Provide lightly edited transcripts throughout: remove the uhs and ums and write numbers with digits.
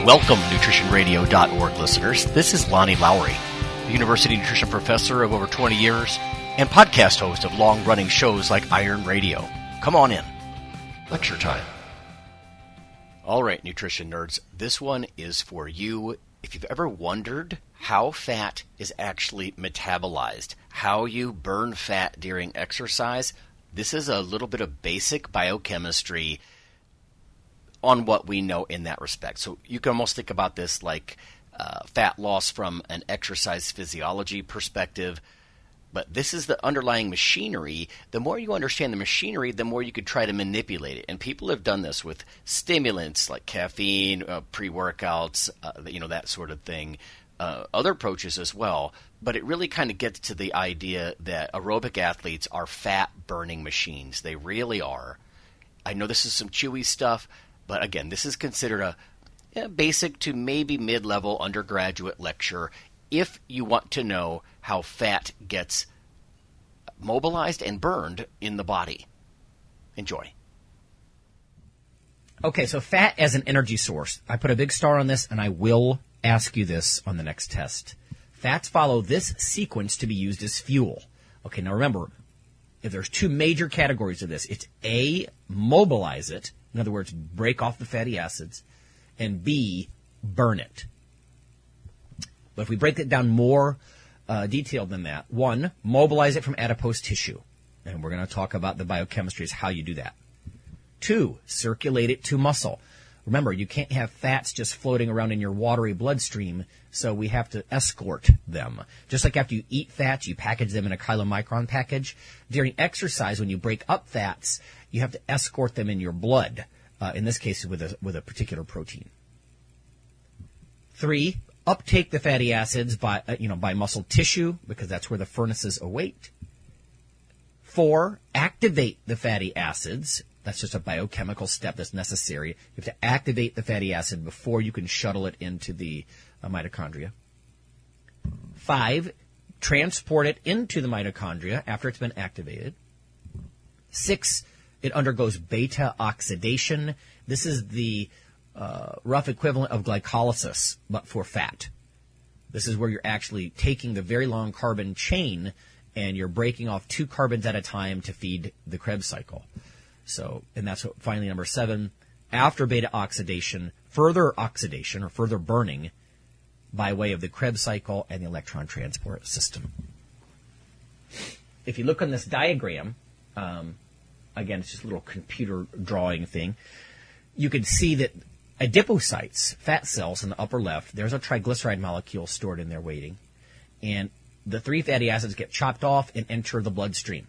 Welcome, nutritionradio.org listeners. This is Lonnie Lowry, a university nutrition professor of over 20 years and podcast host of long-running shows like Iron Radio. Come on in. Lecture time. All right, nutrition nerds, this one is for you. If you've ever wondered how fat is actually metabolized, how you burn fat during exercise, this is a little bit of basic biochemistry on what we know in that respect. So you can almost think about this like fat loss from an exercise physiology perspective. But this is the underlying machinery. The more you understand the machinery, the more you could try to manipulate it. And people have done this with stimulants like caffeine, pre-workouts, that sort of thing. Other approaches as well. But it really kind of gets to the idea that aerobic athletes are fat-burning machines. They really are. I know this is some chewy stuff, but again, this is considered a basic to maybe mid-level undergraduate lecture if you want to know how fat gets mobilized and burned in the body. Enjoy. Okay, so fat as an energy source. I put a big star on this, and I will ask you this on the next test. Fats follow this sequence to be used as fuel. Okay, now remember, if there's two major categories of this, it's A, mobilize it. In other words, break off the fatty acids, and B, burn it. But if we break it down more detailed than that, 1, mobilize it from adipose tissue. And we're going to talk about the biochemistry is how you do that. 2, circulate it to muscle. Remember, you can't have fats just floating around in your watery bloodstream, so we have to escort them. Just like after you eat fats, you package them in a chylomicron package. During exercise, when you break up fats, you have to escort them in your blood, in this case with a particular protein. 3, uptake the fatty acids by muscle tissue, because that's where the furnaces await. 4, activate the fatty acids. That's just a biochemical step that's necessary. You have to activate the fatty acid before you can shuttle it into the mitochondria. 5, transport it into the mitochondria after it's been activated. 6, it undergoes beta oxidation. This is the rough equivalent of glycolysis, but for fat. This is where you're actually taking the very long carbon chain and you're breaking off 2 carbons at a time to feed the Krebs cycle. So, and that's what finally number 7, after beta oxidation, further oxidation or further burning by way of the Krebs cycle and the electron transport system. If you look on this diagram, again, it's just a little computer drawing thing, you can see that adipocytes, fat cells in the upper left, there's a triglyceride molecule stored in there waiting, and the 3 fatty acids get chopped off and enter the bloodstream.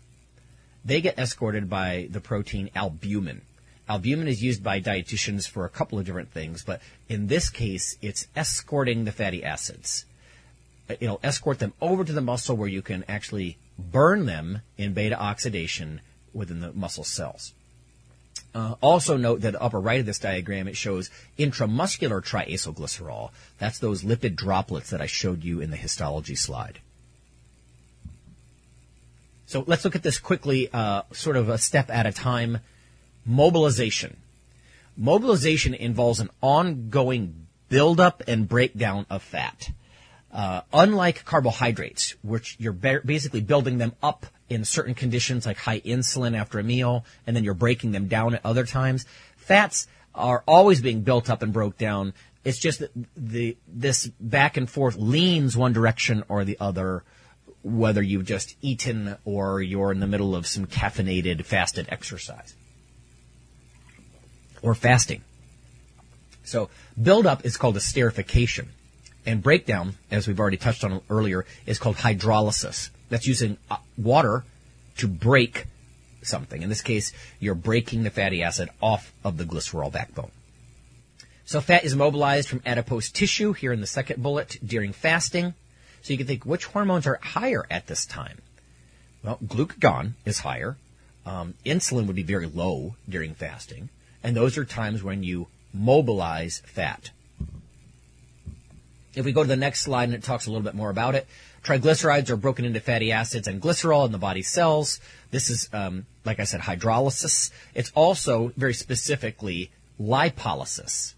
They get escorted by the protein albumin. Albumin is used by dietitians for a couple of different things, but in this case, it's escorting the fatty acids. It'll escort them over to the muscle where you can actually burn them in beta oxidation within the muscle cells. Also note that upper right of this diagram, it shows intramuscular triacylglycerol. That's those lipid droplets that I showed you in the histology slide. So let's look at this quickly, sort of a step at a time. Mobilization. Mobilization involves an ongoing buildup and breakdown of fat. Unlike carbohydrates, which you're basically building them up in certain conditions like high insulin after a meal, and then you're breaking them down at other times, fats are always being built up and broke down. It's just that this back and forth leans one direction or the other, whether you've just eaten or you're in the middle of some caffeinated, fasted exercise. Or fasting. So buildup is called esterification. And breakdown, as we've already touched on earlier, is called hydrolysis. That's using water to break something. In this case, you're breaking the fatty acid off of the glycerol backbone. So fat is mobilized from adipose tissue, here in the second bullet, during fasting. So you can think, which hormones are higher at this time? Well, glucagon is higher. Insulin would be very low during fasting. And those are times when you mobilize fat. If we go to the next slide and it talks a little bit more about it, triglycerides are broken into fatty acids and glycerol in the body cells. This is, like I said, hydrolysis. It's also, very specifically, lipolysis.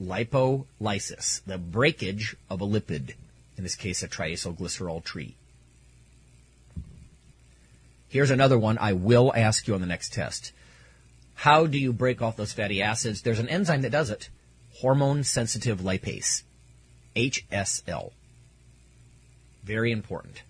lipolysis, the breakage of a lipid, in this case a triacylglycerol tree. Here's another one I will ask you on the next test. How do you break off those fatty acids? There's an enzyme that does it. Hormone-sensitive lipase, HSL. Very important.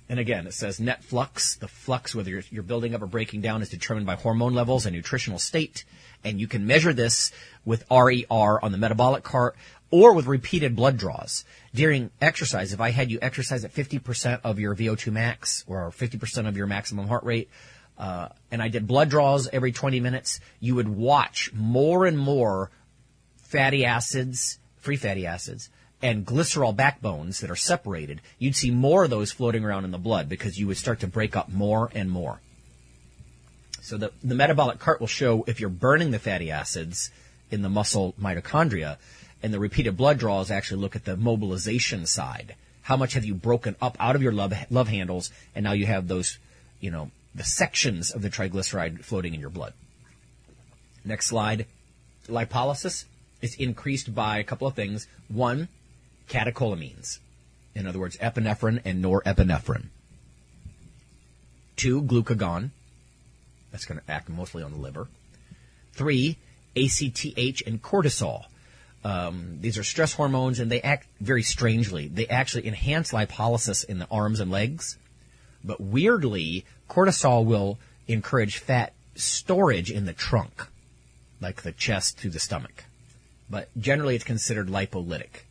And again, it says net flux. The flux, whether you're building up or breaking down, is determined by hormone levels and nutritional state. And you can measure this with RER on the metabolic cart or with repeated blood draws. During exercise, if I had you exercise at 50% of your VO2 max or 50% of your maximum heart rate, and I did blood draws every 20 minutes, you would watch more and more fatty acids, free fatty acids, and glycerol backbones that are separated. You'd see more of those floating around in the blood because you would start to break up more and more. So the metabolic cart will show if you're burning the fatty acids in the muscle mitochondria, and the repeated blood draws actually look at the mobilization side. How much have you broken up out of your love handles, and now you have those, the sections of the triglyceride floating in your blood. Next slide. Lipolysis is increased by a couple of things. One, catecholamines. In other words, epinephrine and norepinephrine. Two, glucagon. That's going to act mostly on the liver. Three, ACTH and cortisol. These are stress hormones, and they act very strangely. They actually enhance lipolysis in the arms and legs. But weirdly, cortisol will encourage fat storage in the trunk, like the chest through the stomach. But generally, it's considered lipolytic.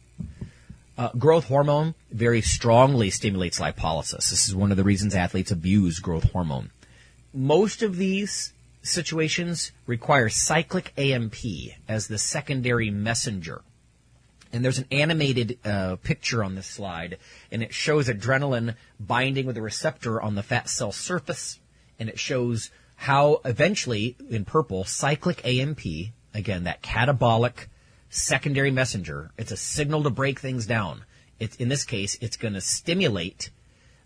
Growth hormone very strongly stimulates lipolysis. This is one of the reasons athletes abuse growth hormone. Most of these situations require cyclic AMP as the secondary messenger. And there's an animated picture on this slide, and it shows adrenaline binding with a receptor on the fat cell surface, and it shows how eventually, in purple, cyclic AMP, again, that catabolic secondary messenger, it's a signal to break things down. In this case, it's going to stimulate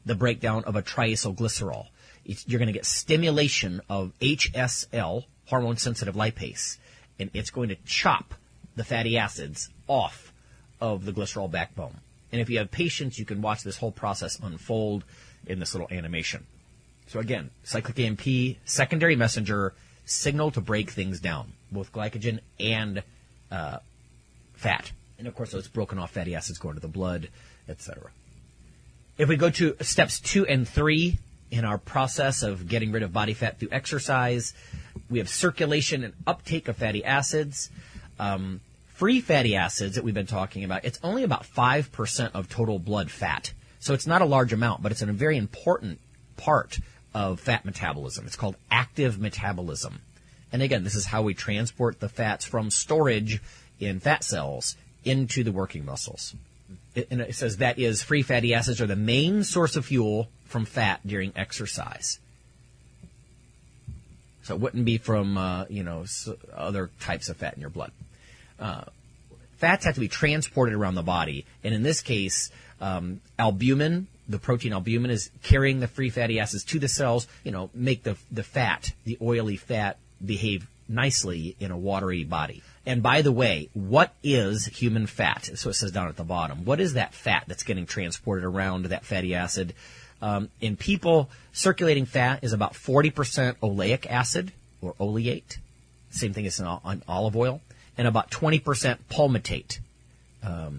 the breakdown of a triacylglycerol. You're going to get stimulation of HSL, hormone-sensitive lipase, and it's going to chop the fatty acids off of the glycerol backbone. And if you have patience, you can watch this whole process unfold in this little animation. So again, cyclic AMP, secondary messenger, signal to break things down, both glycogen and fat. And of course, those broken off fatty acids go into the blood, etc. If we go to steps 2 and 3 in our process of getting rid of body fat through exercise, we have circulation and uptake of fatty acids. Free fatty acids that we've been talking about, it's only about 5% of total blood fat. So it's not a large amount, but it's a very important part of fat metabolism. It's called active metabolism. And again, this is how we transport the fats from storage in fat cells into the working muscles. And it says that is, free fatty acids are the main source of fuel from fat during exercise. So it wouldn't be from, other types of fat in your blood. Fats have to be transported around the body. And in this case, albumin, the protein albumin, is carrying the free fatty acids to the cells, make the fat, the oily fat, behave nicely in a watery body. And by the way, what is human fat? So it says down at the bottom. What is that fat that's getting transported around that fatty acid? In people, circulating fat is about 40% oleic acid or oleate. Same thing as in olive oil. And about 20% palmitate.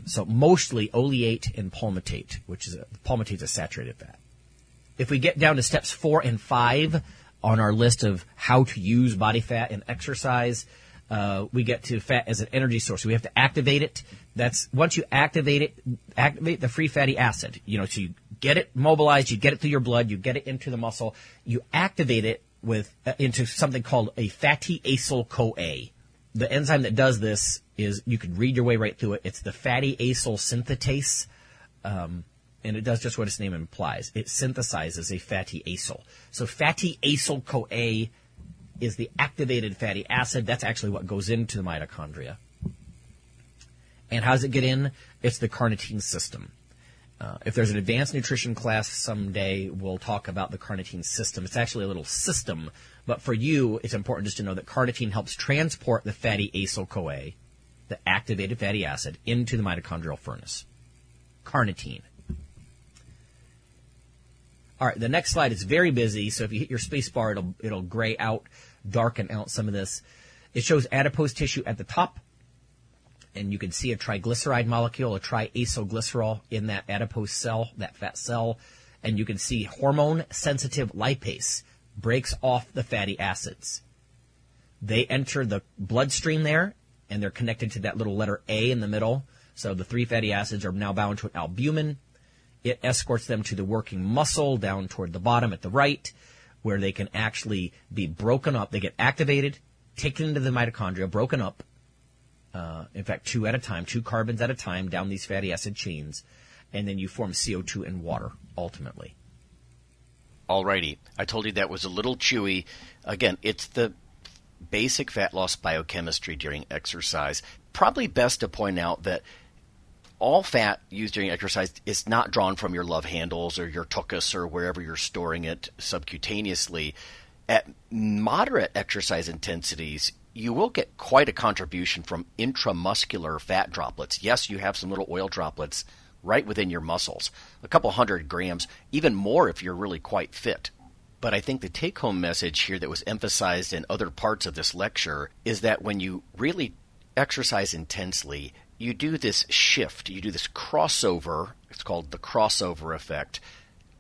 So mostly oleate and palmitate, palmitate is a saturated fat. If we get down to steps 4 and 5 on our list of how to use body fat in exercise, we get to fat as an energy source. So we have to activate it. That's once you activate the free fatty acid. So you get it mobilized, you get it through your blood, you get it into the muscle, you activate it into something called a fatty acyl-CoA. The enzyme that does this is, you can read your way right through it. It's the fatty acyl synthetase, and it does just what its name implies. It synthesizes a fatty acyl. So fatty acyl-CoA is the activated fatty acid. That's actually what goes into the mitochondria. And how does it get in? It's the carnitine system. If there's an advanced nutrition class someday, we'll talk about the carnitine system. It's actually a little system, but for you, it's important just to know that carnitine helps transport the fatty acyl-CoA, the activated fatty acid into the mitochondrial furnace. Carnitine. All right, the next slide is very busy, so if you hit your space bar, it'll gray out, darken out some of this. It shows adipose tissue at the top, and you can see a triglyceride molecule, a triacylglycerol in that adipose cell, that fat cell, and you can see hormone-sensitive lipase breaks off the fatty acids. They enter the bloodstream there, and they're connected to that little letter A in the middle. So the 3 fatty acids are now bound to an albumin. It escorts them to the working muscle down toward the bottom at the right, where they can actually be broken up. They get activated, taken into the mitochondria, broken up. In fact, 2 at a time, 2 carbons at a time down these fatty acid chains. And then you form CO2 and water, ultimately. Alrighty. I told you that was a little chewy. Again, it's the basic fat loss biochemistry during exercise. Probably best to point out that all fat used during exercise is not drawn from your love handles or your tuchus or wherever you're storing it subcutaneously. At moderate exercise intensities, you will get quite a contribution from intramuscular fat droplets. Yes, you have some little oil droplets right within your muscles, a couple 100 grams, even more if you're really quite fit. But I think the take-home message here that was emphasized in other parts of this lecture is that when you really exercise intensely, you do this shift, you do this crossover, it's called the crossover effect,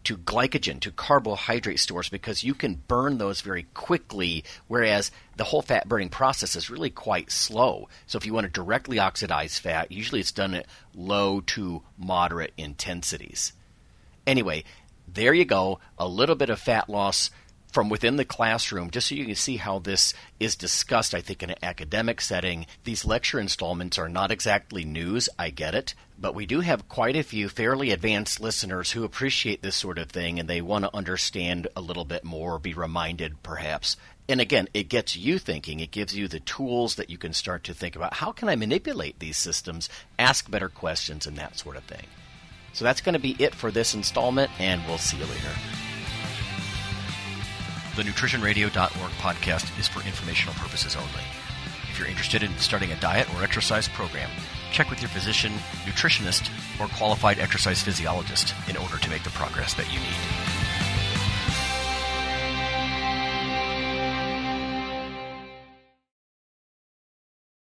to glycogen, to carbohydrate stores, because you can burn those very quickly, whereas the whole fat burning process is really quite slow. So if you want to directly oxidize fat, usually it's done at low to moderate intensities. Anyway, there you go, a little bit of fat loss from within the classroom, just so you can see how this is discussed, I think, in an academic setting. These lecture installments are not exactly news, I get it, but we do have quite a few fairly advanced listeners who appreciate this sort of thing, and they want to understand a little bit more, be reminded perhaps. And again, it gets you thinking. It gives you the tools that you can start to think about, how can I manipulate these systems, ask better questions, and that sort of thing. So that's going to be it for this installment, and we'll see you later. The NutritionRadio.org podcast is for informational purposes only. If you're interested in starting a diet or exercise program, check with your physician, nutritionist, or qualified exercise physiologist in order to make the progress that you need.